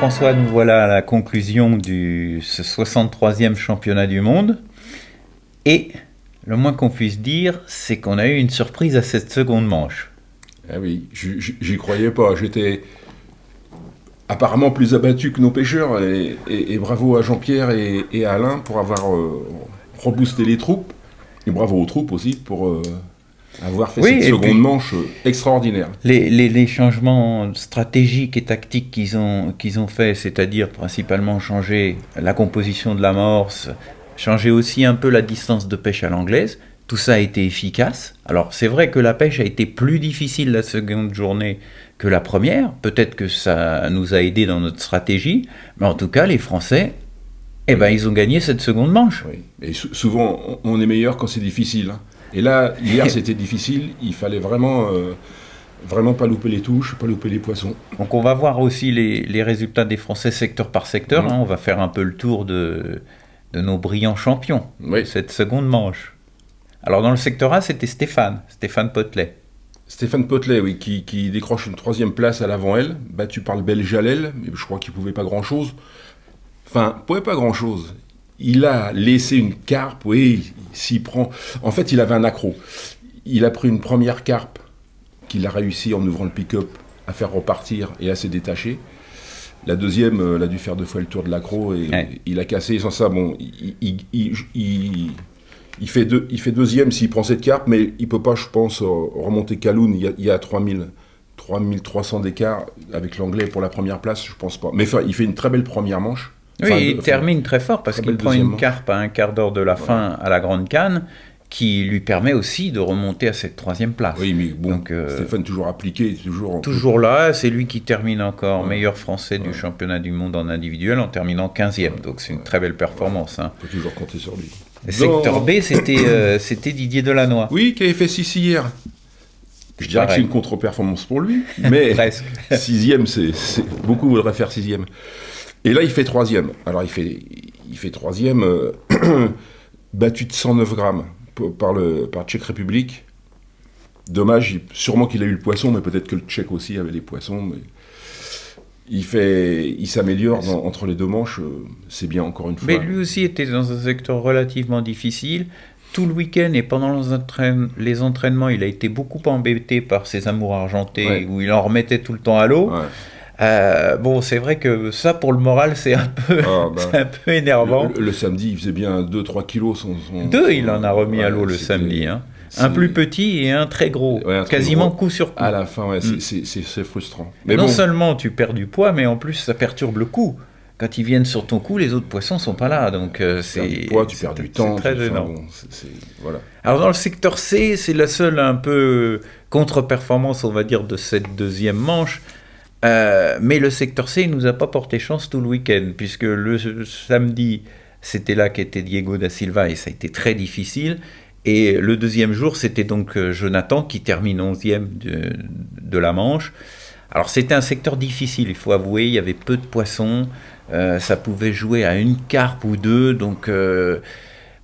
François, nous voilà à la conclusion de ce 63e championnat du monde. Et le moins qu'on puisse dire, c'est qu'on a eu une surprise à cette seconde manche. Ah oui, j'y croyais pas. J'étais apparemment plus abattu que nos pêcheurs. Et bravo à Jean-Pierre et à Alain pour avoir reboosté les troupes. Et bravo aux troupes aussi pour avoir fait cette seconde manche extraordinaire. Les changements stratégiques et tactiques qu'ils ont fait, c'est-à-dire principalement changer la composition de l'amorce, changer aussi un peu la distance de pêche à l'anglaise, tout ça a été efficace. Alors c'est vrai que la pêche a été plus difficile la seconde journée que la première, peut-être que ça nous a aidé dans notre stratégie, mais en tout cas les Français, ils ont gagné cette seconde manche. Oui. Et souvent on est meilleur quand c'est difficile. Hein. Et là, hier c'était difficile, il fallait vraiment pas louper les touches, pas louper les poissons. Donc on va voir aussi les résultats des Français secteur par secteur, hein. On va faire un peu le tour de nos brillants champions, cette seconde manche. Alors dans le secteur A, c'était Stéphane Potelet. Stéphane Potelet, oui, qui décroche une 3e place à l'avant-aile, battu par le Belge Jalel, mais je crois qu'il ne pouvait pas grand-chose. Enfin, il ne pouvait pas grand-chose. Il a laissé une carpe, oui, s'il prend... En fait, il avait un accro. Il a pris une première carpe qu'il a réussi en ouvrant le pick-up à faire repartir et à se détacher. La deuxième, elle a dû faire 2 fois le tour de l'accro et il a cassé. Sans ça, bon, il fait deuxième s'il prend cette carpe, mais il ne peut pas, je pense, remonter Kaloun. Il y a 3300 d'écart avec l'anglais pour la première place, je pense pas. Mais enfin, il fait une très belle première manche. Il termine très fort parce qu'il prend une carpe à un quart d'heure de la fin à la Grande Canne, qui lui permet aussi de remonter à cette 3e place. Oui, mais bon, donc, Stéphane toujours appliqué, toujours là, c'est lui qui termine encore meilleur français du championnat du monde en individuel en terminant 15e, donc c'est une très belle performance. Hein. On peut toujours compter sur lui. Secteur B, c'était Didier Delannoy. Oui, qui avait fait 6 hier. Je dirais que c'est une contre-performance pour lui, mais 6e, c'est beaucoup voudraient faire 6e. Et là, il fait 3e. Alors, il fait 3e, battu de 109 grammes par Tchèque République. Dommage, sûrement qu'il a eu le poisson, mais peut-être que le Tchèque aussi avait les poissons. Mais il s'améliore entre les 2 manches, c'est bien encore une fois. Mais lui aussi était dans un secteur relativement difficile. Tout le week-end et pendant les entraînements, il a été beaucoup embêté par ses amours argentés, où il en remettait tout le temps à l'eau. Bon, c'est vrai que ça, pour le moral, c'est un peu énervant. Le samedi, il faisait bien 2-3 kilos. 2, il en a remis à l'eau le samedi. Hein. Un plus petit et un très gros, quasiment coup sur coup. À la fin, c'est frustrant. Mais non seulement tu perds du poids, mais en plus ça perturbe le coup. Quand ils viennent sur ton coup, les autres poissons sont pas là, donc tu perds du temps. C'est très gênant. Voilà. Alors dans le secteur C, c'est la seule un peu contre-performance, on va dire, de cette 2e manche. Mais le secteur C, il nous a pas porté chance tout le week-end, puisque le samedi, c'était là qu'était Diego da Silva et ça a été très difficile. Et le 2e jour, c'était donc Jonathan qui termine 11e de la manche. Alors c'était un secteur difficile, il faut avouer, il y avait peu de poissons, ça pouvait jouer à une carpe ou 2, donc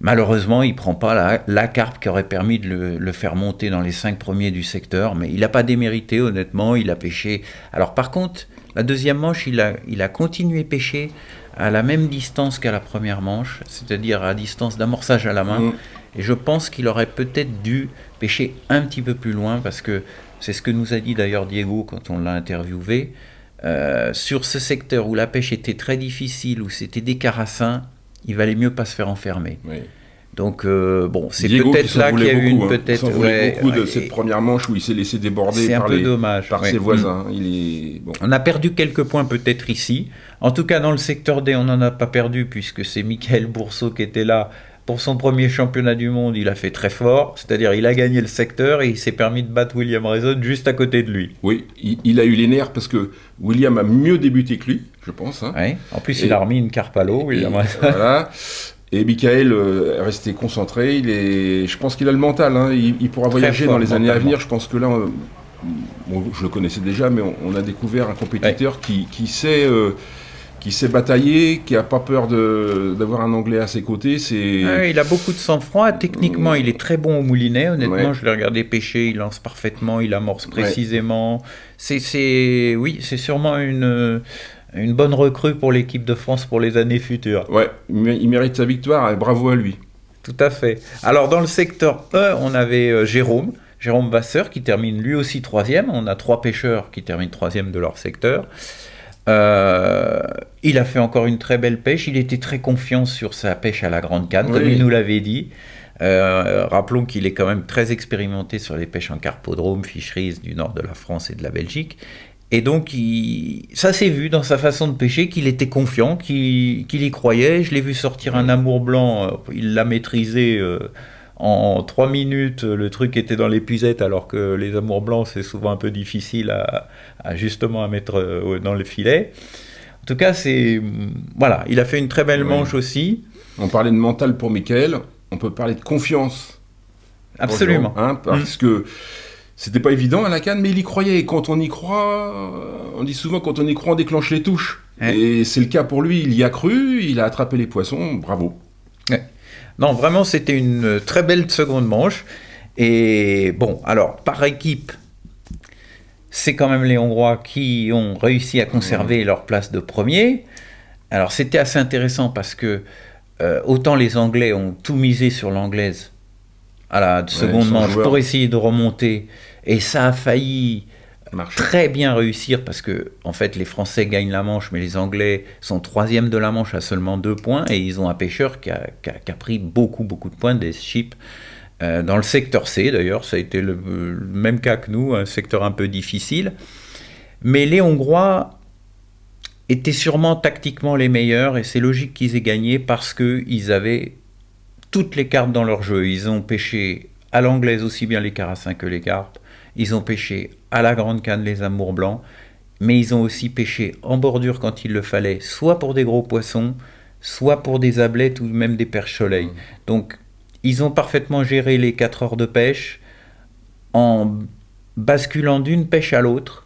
malheureusement il ne prend pas la carpe qui aurait permis de le faire monter dans les 5 premiers du secteur, mais il n'a pas démérité honnêtement, il a pêché. Alors par contre, la 2e manche, il a continué pêcher à la même distance qu'à la première manche, c'est-à-dire à distance d'amorçage à la main, et je pense qu'il aurait peut-être dû pêcher un petit peu plus loin, parce que c'est ce que nous a dit d'ailleurs Diego quand on l'a interviewé. Sur ce secteur où la pêche était très difficile, où c'était des carassins, il valait mieux pas se faire enfermer. Oui. Donc c'est Diego, peut-être là qu'il y a eu une peut-être. Il s'en voulait beaucoup de cette première manche où il s'est laissé déborder par ses voisins. On a perdu quelques points peut-être ici. En tout cas dans le secteur D, on n'en a pas perdu puisque c'est Michael Bourseau qui était là. Pour son premier championnat du monde, il a fait très fort, c'est-à-dire il a gagné le secteur et il s'est permis de battre William Reason juste à côté de lui. Oui, il a eu les nerfs parce que William a mieux débuté que lui, je pense. Hein. Oui. En plus, il a remis une carpe à l'eau, William Reason. Voilà. Et Michael est resté concentré. Je pense qu'il a le mental. Hein. Il pourra voyager dans les années à venir. Je pense que là, je le connaissais déjà, mais on a découvert un compétiteur qui sait... qui sait batailler, qui n'a pas peur d'avoir un Anglais à ses côtés. Il a beaucoup de sang-froid. Techniquement, il est très bon au moulinet. Honnêtement, je l'ai regardé pêcher. Il lance parfaitement, il amorce précisément. C'est sûrement une bonne recrue pour l'équipe de France pour les années futures. Ouais, il mérite sa victoire et bravo à lui. Tout à fait. Alors dans le secteur E, on avait Jérôme Vasseur qui termine lui aussi troisième. On a 3 pêcheurs qui terminent troisième de leur secteur. Il a fait encore une très belle pêche. Il était très confiant sur sa pêche à la grande canne, comme il nous l'avait dit. Rappelons qu'il est quand même très expérimenté sur les pêches en carpodrome, fisheries du nord de la France et de la Belgique. Et donc, ça s'est vu dans sa façon de pêcher qu'il était confiant, qu'il y croyait. Je l'ai vu sortir un amour blanc, il l'a maîtrisé en 3 minutes. Le truc était dans l'épuisette, alors que les amours blancs, c'est souvent un peu difficile justement à mettre dans le filet. En tout cas, voilà, il a fait une très belle manche aussi. On parlait de mental pour Mickaël, on peut parler de confiance. Absolument. Parce que c'était pas évident à la canne, mais il y croyait. Et quand on y croit, on dit souvent quand on y croit, on déclenche les touches. Et c'est le cas pour lui. Il y a cru, il a attrapé les poissons. Bravo. Non, vraiment, c'était une très belle seconde manche. Et bon, alors, par équipe, c'est quand même les Hongrois qui ont réussi à conserver leur place de premier. Alors, c'était assez intéressant parce que autant les Anglais ont tout misé sur l'anglaise à la seconde manche pour essayer de remonter. Et ça a failli très bien réussir parce que, en fait, les Français gagnent la manche, mais les Anglais sont troisième de la manche à seulement 2 points et ils ont un pêcheur qui a pris beaucoup de points des ships. Dans le secteur C, d'ailleurs, ça a été le même cas que nous, un secteur un peu difficile. Mais les Hongrois étaient sûrement tactiquement les meilleurs et c'est logique qu'ils aient gagné parce qu'ils avaient toutes les cartes dans leur jeu. Ils ont pêché à l'anglaise aussi bien les carassins que les carpes. Ils ont pêché à la grande canne les amours blancs, mais ils ont aussi pêché en bordure quand il le fallait, soit pour des gros poissons, soit pour des ablettes ou même des perches soleil. Donc, ils ont parfaitement géré les 4 heures de pêche en basculant d'une pêche à l'autre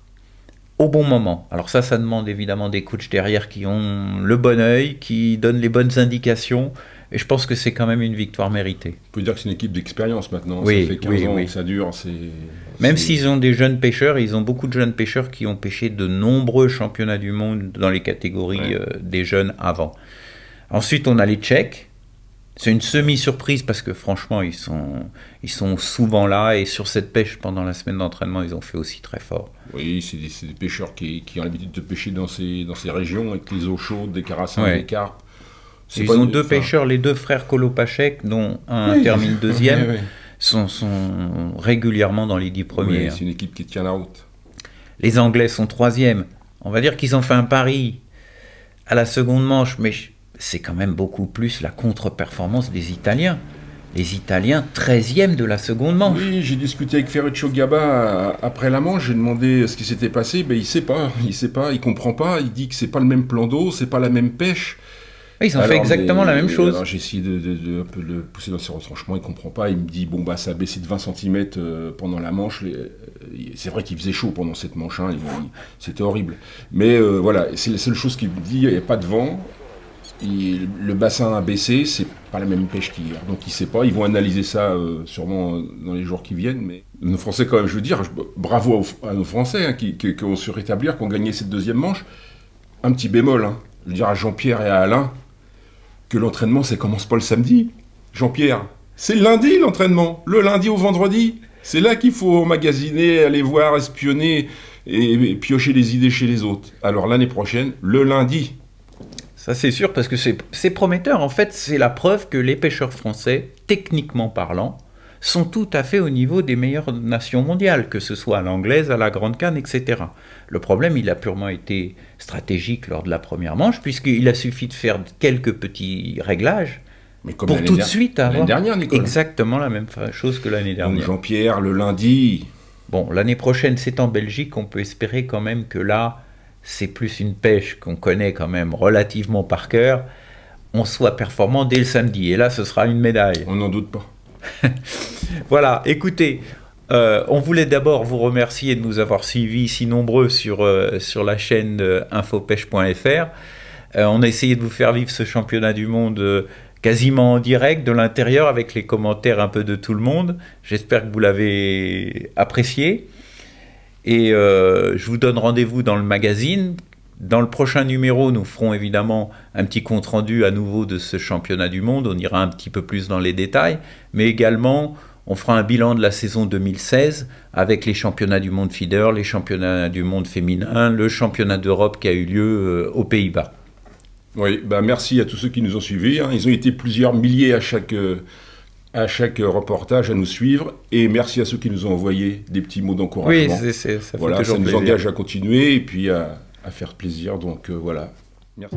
au bon moment. Alors ça demande évidemment des coachs derrière qui ont le bon œil, qui donnent les bonnes indications. Et je pense que c'est quand même une victoire méritée. On peut dire que c'est une équipe d'expérience maintenant. Oui, ça fait 15 ans que ça dure. Même s'ils ont des jeunes pêcheurs, ils ont beaucoup de jeunes pêcheurs qui ont pêché de nombreux championnats du monde dans les catégories des jeunes avant. Ensuite, on a les Tchèques. C'est une semi-surprise parce que franchement, ils sont souvent là. Et sur cette pêche, pendant la semaine d'entraînement, ils ont fait aussi très fort. Oui, c'est des pêcheurs qui ont l'habitude de pêcher dans ces régions avec les eaux chaudes, des carassins, des carpes. Ils ont 2 pêcheurs, les 2 frères Kolopachek, dont un termine deuxième, sont régulièrement dans les 10 premiers. C'est une équipe qui tient la route. Les Anglais sont 3e. On va dire qu'ils ont fait un pari à la seconde manche, mais c'est quand même beaucoup plus la contre-performance des Italiens. Les Italiens, 13e de la seconde manche. Oui, j'ai discuté avec Ferruccio Gaba après la manche, j'ai demandé ce qui s'était passé, il sait pas, il comprend pas, il dit que c'est pas le même plan d'eau, c'est pas la même pêche. Ils ont fait exactement la même chose. Alors j'ai essayé de un peu le pousser dans ses retranchements, il ne comprend pas. Il me dit, ça a baissé de 20 cm pendant la manche. C'est vrai qu'il faisait chaud pendant cette manche, c'était horrible. Mais voilà, c'est la seule chose qu'il me dit, il n'y a pas de vent. Le bassin a baissé, c'est pas la même pêche qu'hier. Donc il ne sait pas, ils vont analyser ça sûrement dans les jours qui viennent. Mais nos Français, quand même, je veux dire, bravo à nos Français qui ont su rétablir, qui ont gagné cette deuxième manche. Un petit bémol, je veux dire à Jean-Pierre et à Alain, que l'entraînement, ça commence pas le samedi. Jean-Pierre, c'est le lundi l'entraînement, le lundi au vendredi. C'est là qu'il faut emmagasiner, aller voir, espionner et piocher les idées chez les autres. Alors l'année prochaine, le lundi. Ça c'est sûr, parce que c'est prometteur. En fait, c'est la preuve que les pêcheurs français, techniquement parlant, sont tout à fait au niveau des meilleures nations mondiales, que ce soit à l'anglaise, à la grande canne, etc. Le problème, il a purement été stratégique lors de la première manche, puisqu'il a suffi de faire quelques petits réglages pour tout de suite avoir l'année dernière, Nicolas. Exactement la même chose que l'année dernière. Donc Jean-Pierre, le lundi. Bon, l'année prochaine, c'est en Belgique, on peut espérer quand même que là, c'est plus une pêche qu'on connaît quand même relativement par cœur, on soit performant dès le samedi. Et là, ce sera une médaille. On n'en doute pas. Voilà, écoutez, on voulait d'abord vous remercier de nous avoir suivis si nombreux sur la chaîne infopêche.fr. On a essayé de vous faire vivre ce championnat du monde quasiment en direct de l'intérieur avec les commentaires un peu de tout le monde. J'espère que vous l'avez apprécié. Et je vous donne rendez-vous dans le magazine Dans le prochain numéro, nous ferons évidemment un petit compte-rendu à nouveau de ce championnat du monde. On ira un petit peu plus dans les détails, mais également, on fera un bilan de la saison 2016 avec les championnats du monde feeder, les championnats du monde féminin, le championnat d'Europe qui a eu lieu aux Pays-Bas. Oui, merci à tous ceux qui nous ont suivis. Ils ont été plusieurs milliers à chaque reportage à nous suivre. Et merci à ceux qui nous ont envoyé des petits mots d'encouragement. Oui, ça fait voilà, toujours ça nous plaisir. engage à continuer et puis à faire plaisir. Donc voilà. Merci.